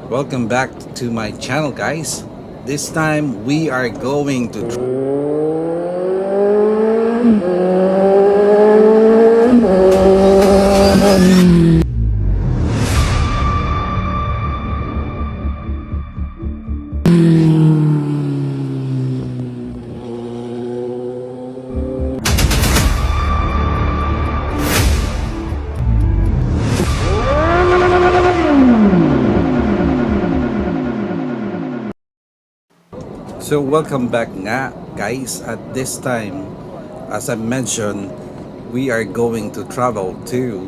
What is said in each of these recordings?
Welcome back to my channel, guys. This time we are going to So welcome back nga, guys. At this time, as I mentioned, we are going to travel to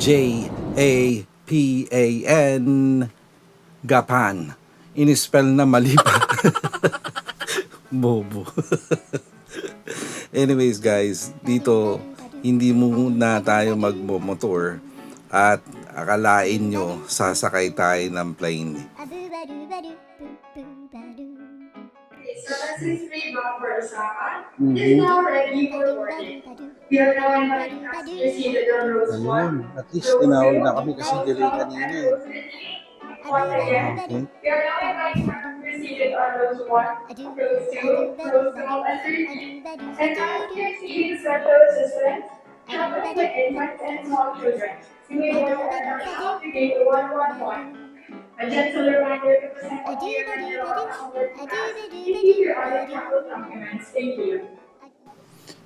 Japan, Japan. Inispell na mali pa. Bobo. Anyways, guys, dito hindi muna tayo magmomotor at akalain nyo sasakay tayo ng plane. So this is free bound for Osaka. Is now ready for boarding. We are now inviting passengers seated on rows 1. At least tinawag na kami kasi delay kanina eh. Once again, we are now inviting passengers seated on rows 1, rows 2, rows 12, and 13. And passengers needing special assistance, traveling with infants and small children. You may board at our shop to gate 111. A gentle reminder to present all your Manila passport pass. Keep your other travel documents. Thank you.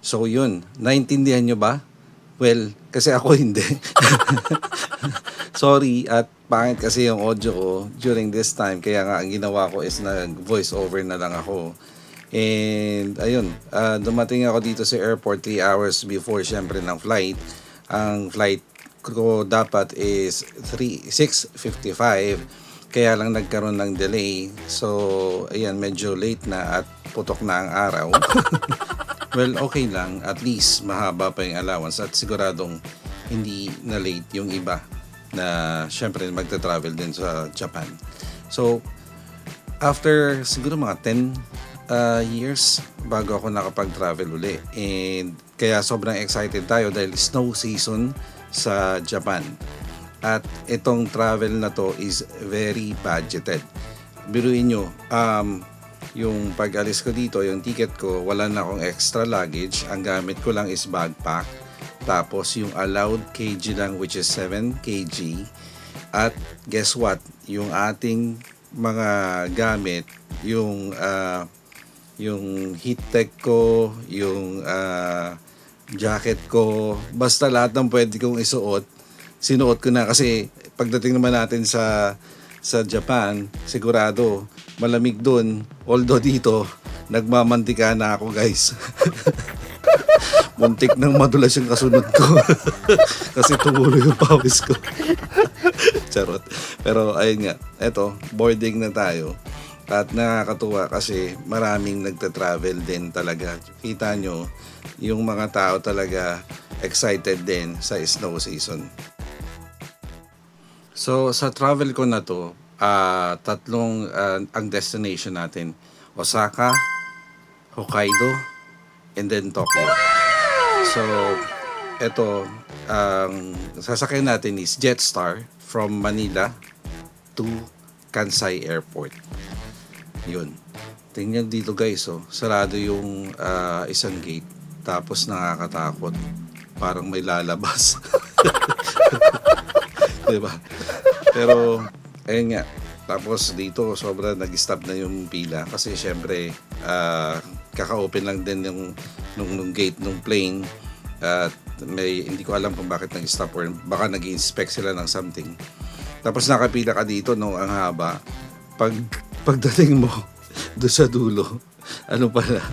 So yun, naintindihan nyo ba? Well, kasi ako hindi. Sorry, at pangit kasi yung audio ko during this time. Kaya nga ang ginawa ko is nag-voice over na lang ako. And ayun, dumating ako dito sa airport 3 hours before syempre ng flight. Ang flight ko dapat is 6:55. Kaya lang nagkaroon ng delay. So, ayan, medyo late na at putok na ang araw. Well, okay lang. At least mahaba pa yung allowance at siguradong hindi na late yung iba na syempre magta-travel din sa Japan. So, after siguro mga 10 years bago ako nakapag-travel uli. And kaya sobrang excited tayo dahil snow season sa Japan. At itong travel na to is very budgeted. Biruin nyo, yung pag-alis ko dito, yung ticket ko, wala na akong extra luggage. Ang gamit ko lang is backpack. Tapos yung allowed kg lang, which is 7 kg. At guess what? Yung ating mga gamit, yung heat tech ko, yung jacket ko, basta lahat ng pwede kong isuot, sinuot ko na kasi pagdating naman natin sa Japan, sigurado malamig dun. Although dito, nagmamantika na ako, guys. Muntik nang madulas yung kasunod ko. Kasi tumulo yung pawis ko. Charot. Pero ayun nga, eto, boarding na tayo. At nakakatuwa kasi maraming nagta-travel din talaga. Kita nyo, yung mga tao talaga excited din sa snow season. So sa travel ko na to, tatlong ang destination natin. Osaka, Hokkaido, and then Tokyo. So eto, ang sasakyan natin is Jetstar from Manila to Kansai Airport. Yun. Tingnan dito, guys, oh. Sarado yung isang gate. Tapos nakakatakot. Parang may lalabas. Diba? Pero ayun nga, tapos dito sobra nag-stop na yung pila kasi syempre kaka-open lang din nung gate nung plane at hindi ko alam kung bakit nag-stop or baka nag-inspect sila ng something. Tapos nakapila ka dito no, ang haba. Pagdating mo do sa dulo, ano pala,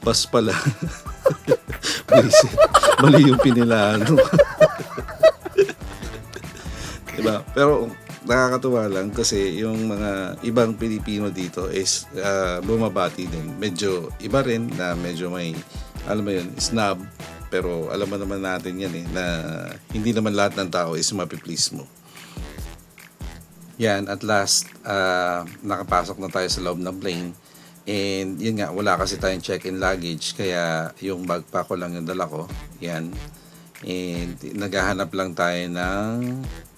bus pala. Mali yung pinilaan mo. Diba? Pero nakakatuwa lang kasi yung mga ibang Pilipino dito is bumabati din. Medyo iba rin na medyo may, alam mo yun, snob. Pero alam mo naman natin yan eh, na hindi naman lahat ng tao is mapiplease mo. Yan, at last, nakapasok na tayo sa loob ng plane. And yun nga, wala kasi tayong check-in luggage, kaya yung backpack ko lang yung dala ko. Yan. And naghahanap lang tayo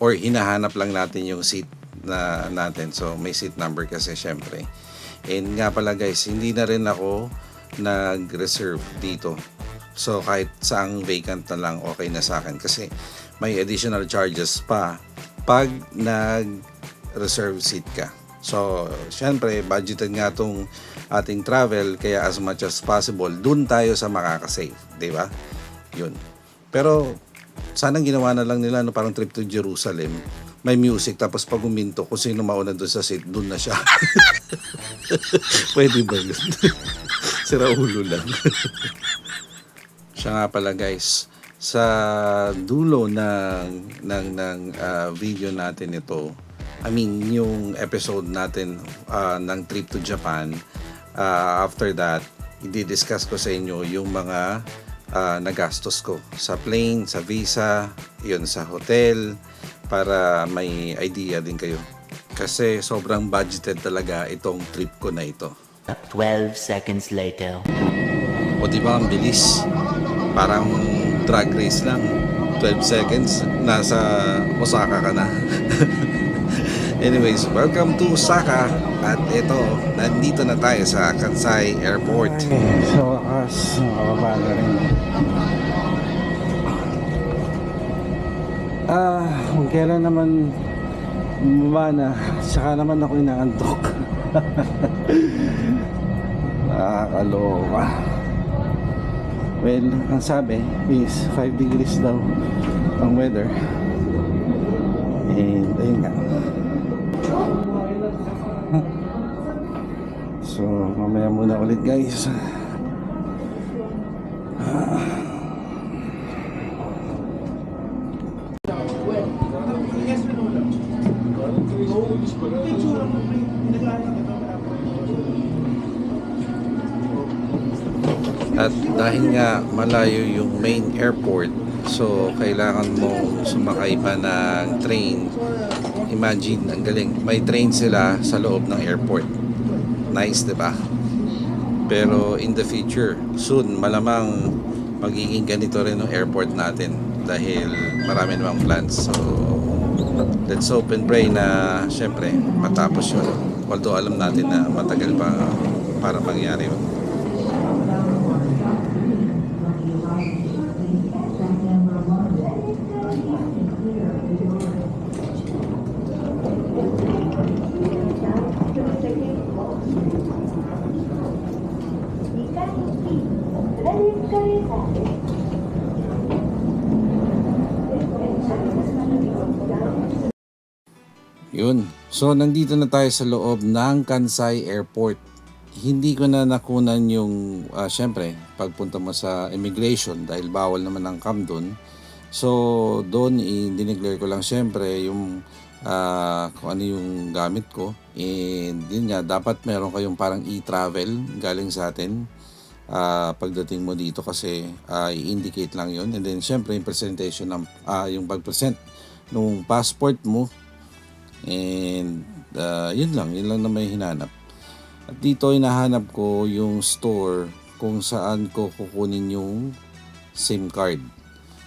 or hinahanap lang natin yung seat na natin. So may seat number kasi syempre. And nga pala guys, hindi na rin ako nag-reserve dito. So kahit saang vacant na lang, okay na sa akin. Kasi may additional charges pa pag nag-reserve seat ka. So syempre, budgeted nga tong ating travel, kaya as much as possible, dun tayo sa makakasave. Diba? Yun. Pero sana ginawa na lang nila parang trip to Jerusalem. May music, tapos pag uminto, kung sino mauna doon sa seat, doon na siya. Pwede ba yun? Sira ulo lang. Siya nga pala guys, sa dulo ng video natin ito, I mean yung episode natin ng trip to Japan, after that, i-discuss ko sa inyo yung mga nagastos ko sa plane, sa visa, yun, sa hotel, para may idea din kayo. Kasi sobrang budgeted talaga itong trip ko na ito. 12 seconds later. O diba ang bilis? Parang drag race lang. 12 seconds, nasa Osaka ka na. Anyways, welcome to Osaka. At ito, nandito na tayo sa Kansai Airport. Okay, sa wakas, nakababa na rin. Kung kailan naman bumaba na, saka naman ako inaantok. Nakakaloka. Well, ang sabi is 5 degrees daw ang weather. And ayun nga. So, mamaya muna ulit guys. At dahil nga malayo yung main airport, so kailangan mong sumakay pa ng train. Imagine, ang galing. May train sila sa loob ng airport. Nice, diba? Pero in the future, soon, malamang magiging ganito rin ang airport natin dahil marami namang plans. So, let's hope and pray na syempre matapos yun. Although alam natin na matagal pa para mangyari yun. Yun. So, nandito na tayo sa loob ng Kansai Airport. Hindi ko na nakunan yung, syempre, pagpunta mo sa immigration dahil bawal naman ang cam doon. So, doon, i-declare ko lang syempre yung kung ano yung gamit ko. And yun nga, dapat meron kayong parang e-travel galing sa atin. Pagdating mo dito kasi i-indicate lang yun. And then, syempre, yung presentation ng, yung pag-present nung passport mo. And yun lang na may hinanap. At dito hinahanap ko yung store kung saan ko kukunin yung SIM card.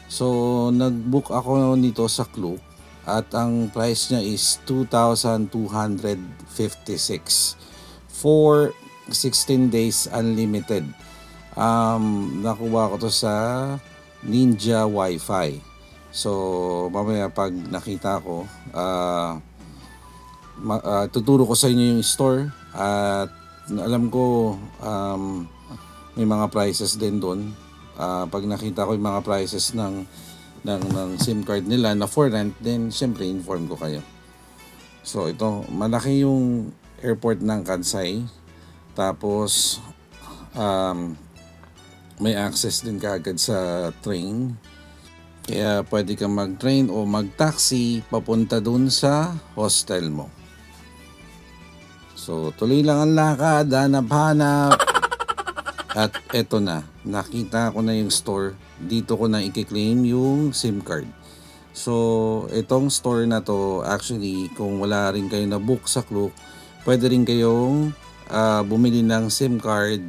So nag-book ako nito sa Klook at ang price niya is 2,256 for 16 days unlimited. Nakuha ko to sa Ninja Wi-Fi. So mamaya pag nakita ko, tuturo ko sa inyo yung store at alam ko may mga prices din doon. Pag nakita ko yung mga prices ng SIM card nila na for rent, then syempre inform ko kayo. So ito, malaki yung airport ng Kansai, tapos may access din kaagad sa train. Kaya pwede kang mag-train o mag-taxi papunta dun sa hostel mo. So, tuloy lang ang lakad, hanap-hanap. At eto na, nakita ko na yung store. Dito ko na i-claim yung SIM card. So, itong store na to, actually, kung wala rin kayo na book sa Klook, pwede rin kayong bumili ng SIM card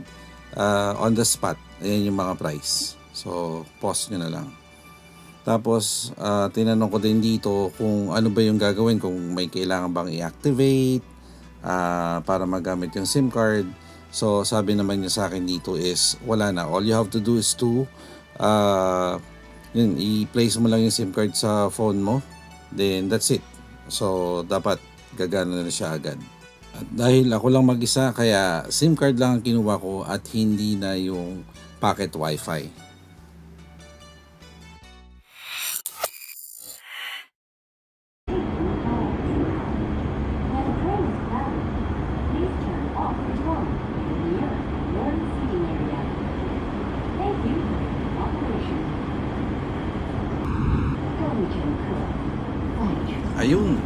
on the spot. Ayan yung mga price. So, pause nyo na lang. Tapos, tinanong ko din dito kung ano ba yung gagawin, kung may kailangan bang i-activate para magamit yung SIM card. So, sabi naman niya sa akin dito is, wala na. All you have to do is to i-place mo lang yung SIM card sa phone mo. Then, that's it. So, dapat gagana na siya agad. At dahil ako lang mag-isa, kaya SIM card lang ang kinuha ko at hindi na yung pocket wifi. Ayun,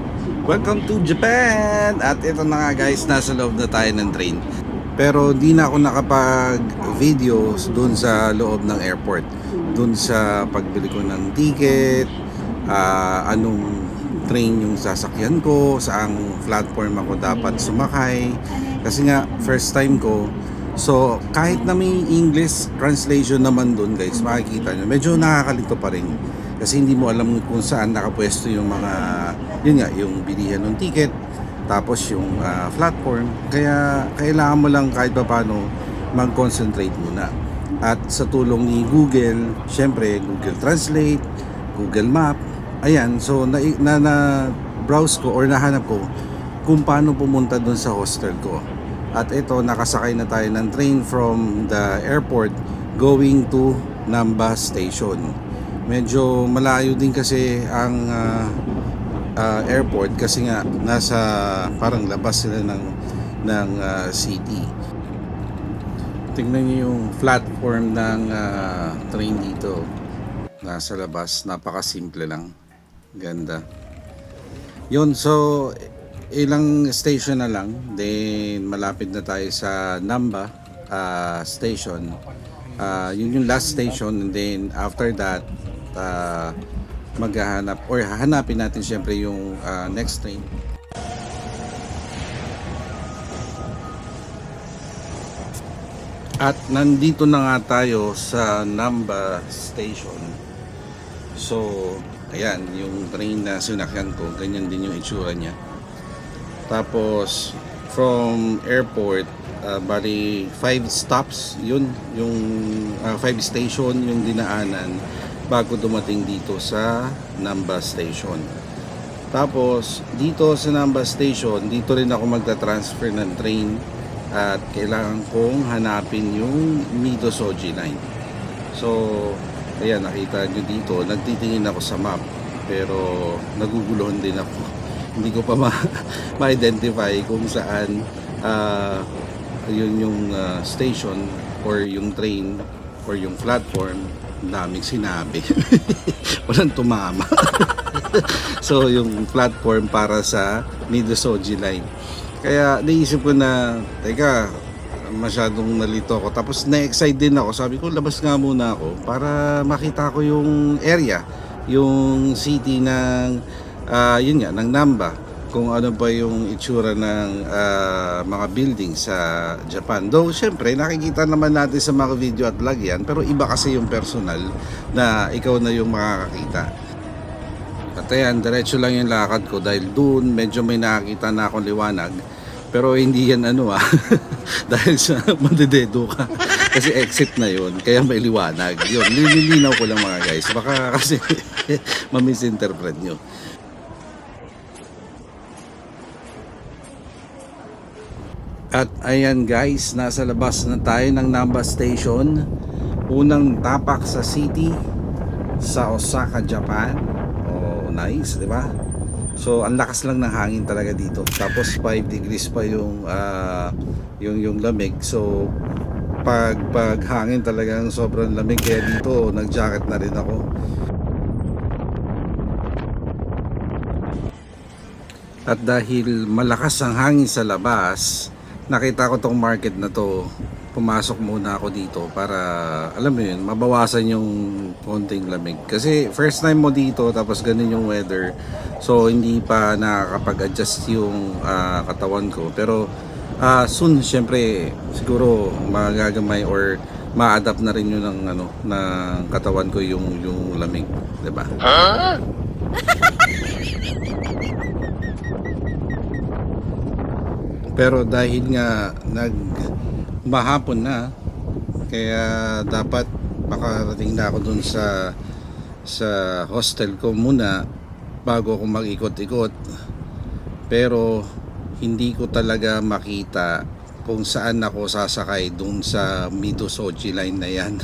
welcome to Japan! At ito na nga guys, nasa loob na tayo ng train. Pero di na ako nakapag-video dun sa loob ng airport. Dun sa pagbili ko ng ticket, anong train yung sasakyan ko, saang platform ako dapat sumakay. Kasi nga, first time ko. So, kahit na may English translation naman dun guys, makikita nyo, medyo nakakalito pa rin. Kasi hindi mo alam kung saan nakapwesto yung mga, yun nga, yung bilihan ng ticket, tapos yung platform. Kaya kailangan mo lang kahit pa paano mag-concentrate muna. At sa tulong ni Google, syempre Google Translate, Google Map, ayan, so na-browse ko or nahanap ko kung paano pumunta dun sa hostel ko. At ito, nakasakay na tayo ng train from the airport going to Namba Station. Medyo malayo din kasi ang airport kasi nga nasa parang labas sila ng city. Tingnan niyo yung platform ng train dito. Nasa labas, napakasimple lang. Ganda. Yun, so ilang station na lang, then malapit na tayo sa Namba station. Yun yung last station, and then after that maghahanap or hahanapin natin syempre yung next train. At nandito na nga tayo sa Namba Station. So, ayan, yung train na sinakyan ko, ganyan din yung itsura niya. Tapos, from airport, bali 5 stops, yun, yung 5 station yung dinaanan bago dumating dito sa Namba Station. Tapos, dito sa Namba Station, dito rin ako magta-transfer ng train at kailangan kong hanapin yung Midosoji line. So, ayan, nakita nyo dito, nagtitingin ako sa map, pero naguguluhan din ako. Hindi ko pa ma-identify kung saan yun yung station or yung train or yung platform. Daming sinabi. Walang tumama. So, yung platform para sa Midosoji line. Kaya naisip ko na, teka, masyadong nalito ako. Tapos na-excite din ako. Sabi ko, labas nga muna ako para makita ko yung area, yung city ng, yun nga, ng Namba. Kung ano ba yung itsura ng mga building sa Japan. Though, syempre, nakikita naman natin sa mga video at vlog yan. Pero iba kasi yung personal na ikaw na yung makakakita. At ayan, diretso lang yung lakad ko dahil doon medyo may nakakita na akong liwanag. Pero hindi yan dahil sa madededo ka. Kasi exit na yun, kaya may liwanag. Yun, nililinaw ko lang mga guys. Baka kasi mamisinterpret nyo. At ayan guys, nasa labas na tayo ng Namba Station. Unang tapak sa city sa Osaka, Japan. Oh, nice, di ba? So, ang lakas lang ng hangin talaga dito. Tapos 5 degrees pa yung lamig. So, pag hangin talagang sobrang lamig, kaya dito nag-jacket na rin ako. At dahil malakas ang hangin sa labas, nakita ko tong market na to, pumasok muna ako dito para, alam mo yun, mabawasan yung konting lamig. Kasi first time mo dito, tapos ganun yung weather, so hindi pa nakakapag-adjust yung katawan ko. Pero Soon syempre siguro magagamay or ma-adapt na rin yun ng ng katawan ko yung lamig, 'di ba? Pero dahil nga mahapon na, kaya dapat makarating na ako dun sa hostel ko muna bago ako mag-ikot-ikot. Pero hindi ko talaga makita kung saan ako sasakay dun sa Mito Sochi line na yan.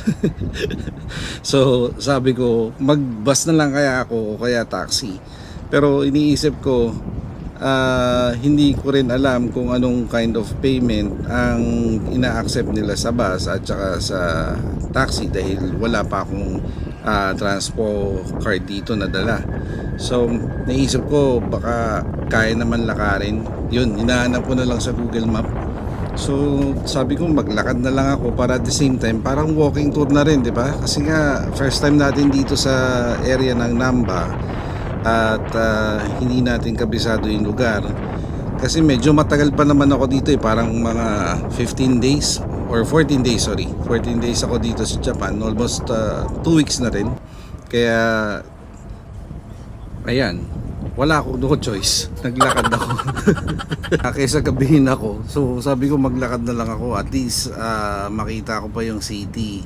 So sabi ko, mag-bus na lang kaya ako o kaya taxi. Pero iniisip ko, hindi ko rin alam kung anong kind of payment ang ina-accept nila sa bus at saka sa taxi dahil wala pa akong transpo card dito na dala. So naisip ko baka kaya naman lakarin. Yun, hinahanap ko na lang sa Google Map. So sabi ko maglakad na lang ako para at the same time parang walking tour na rin, di ba? Kasi nga first time natin dito sa area ng Namba at hindi natin kabisado yung lugar. Kasi medyo matagal pa naman ako dito parang mga 15 days or 14 days, sorry. 14 days ako dito sa Japan, almost 2 weeks na rin. Kaya ayan, wala akong no choice. Naglakad ako. Kaysa gabihin ako. So sabi ko maglakad na lang ako. At least makita ko pa yung city.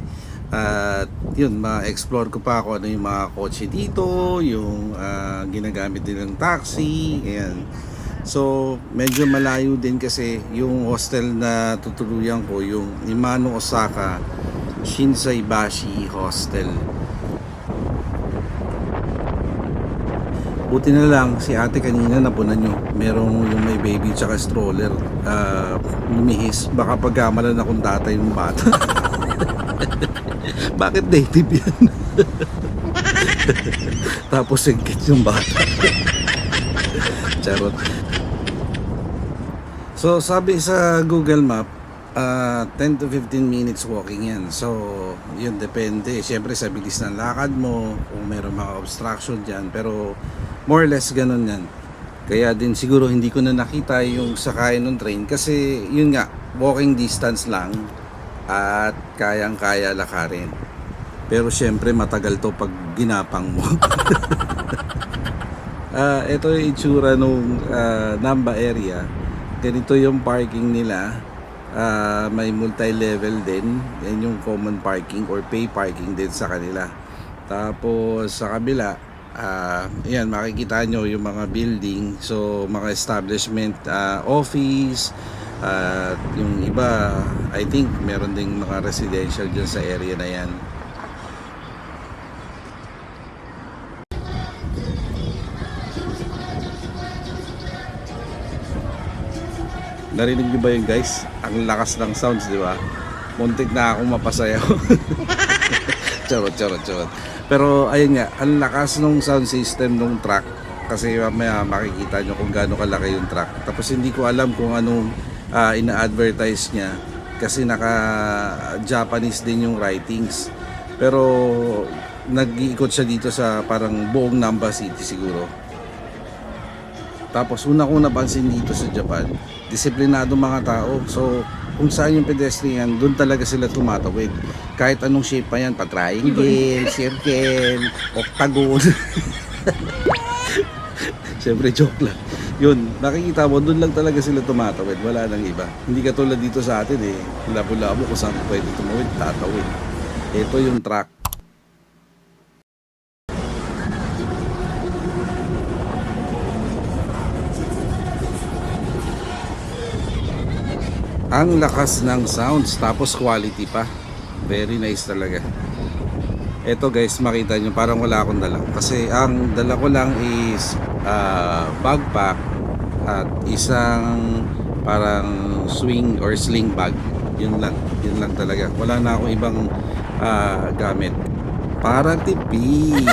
At yun, ma-explore ko pa ako ano yung mga kotse dito, yung ginagamit nilang taxi. Ayan. So medyo malayo din kasi yung hostel na tutuluyan ko, yung Imano Osaka Shinsaibashi Hostel. Buti na lang si ate kanina napunan nyo. Merong yung may baby tsaka stroller. Lumihis. Baka pagkamalan akong tatay ng bata. Bakit native yan? Tapos singkit yung bata. Charot. So sabi sa Google Map, 10 to 15 minutes walking yan. So yun depende. Siyempre sa bilis ng lakad mo, kung meron mga obstruction dyan. Pero more or less ganun yan. Kaya din siguro hindi ko na nakita yung sakay ng train kasi yun nga, walking distance lang at kayang-kaya lakarin. Pero syempre matagal to pag ginapang mo. Ito yung itsura nung Namba area. Ganito yung parking nila. May multi-level din. Yan yung common parking or pay parking din sa kanila. Tapos sa kabila, yan makikita nyo yung mga building. So mga establishment, office, yung iba I think meron ding mga residential dyan sa area na yan. Narinig nyo ba yun guys? Ang lakas ng sounds, di ba? Muntik na akong mapasayaw. Charot. Pero ayun nga, ang lakas ng sound system ng truck. Kasi mamaya makikita nyo kung gaano kalaki yung truck. Tapos hindi ko alam kung anong ina-advertise niya. Kasi naka-Japanese din yung writings. Pero nag-iikot siya dito sa parang buong Namba City siguro. Tapos una kong napansin dito sa Japan, disiplinado mga tao. So kung saan yung pedestrian, doon talaga sila tumatawid. Kahit anong shape pa yan, pa-triangle, circle, octagon. Siyempre joke lang. Yun, nakikita mo, doon lang talaga sila tumatawid. Wala nang iba. Hindi katulad dito sa atin labo-labo kung saan pwede tumawid, tatawid. Ito yung truck. Ang lakas ng sounds, tapos quality pa. Very nice talaga. Eto guys, makita nyo parang wala akong dala. Kasi ang dala ko lang is backpack at isang parang swing or sling bag. Yun lang talaga. Wala na akong ibang gamit. Para tipid.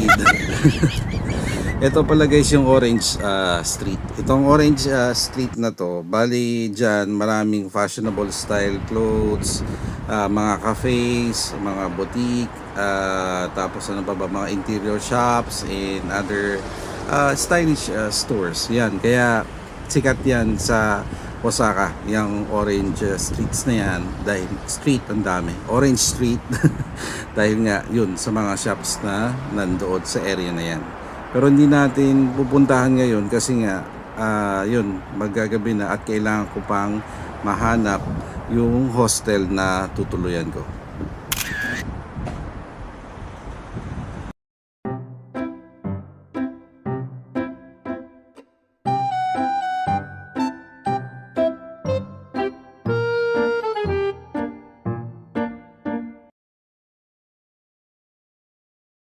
Ito pala guys yung Orange Street. Itong Orange Street na to, bali dyan maraming fashionable style clothes, mga cafes, mga boutique, tapos ano pa ba, mga interior shops and other stylish stores. Yan, kaya sikat yan sa Osaka, yung orange streets na yan, dahil street ang dami, orange street dahil nga yun sa mga shops na nandoon sa area na yan. Pero hindi natin pupuntahan ngayon kasi nga yun, maggagabi na at kailangan ko pang mahanap yung hostel na tutuluyan ko.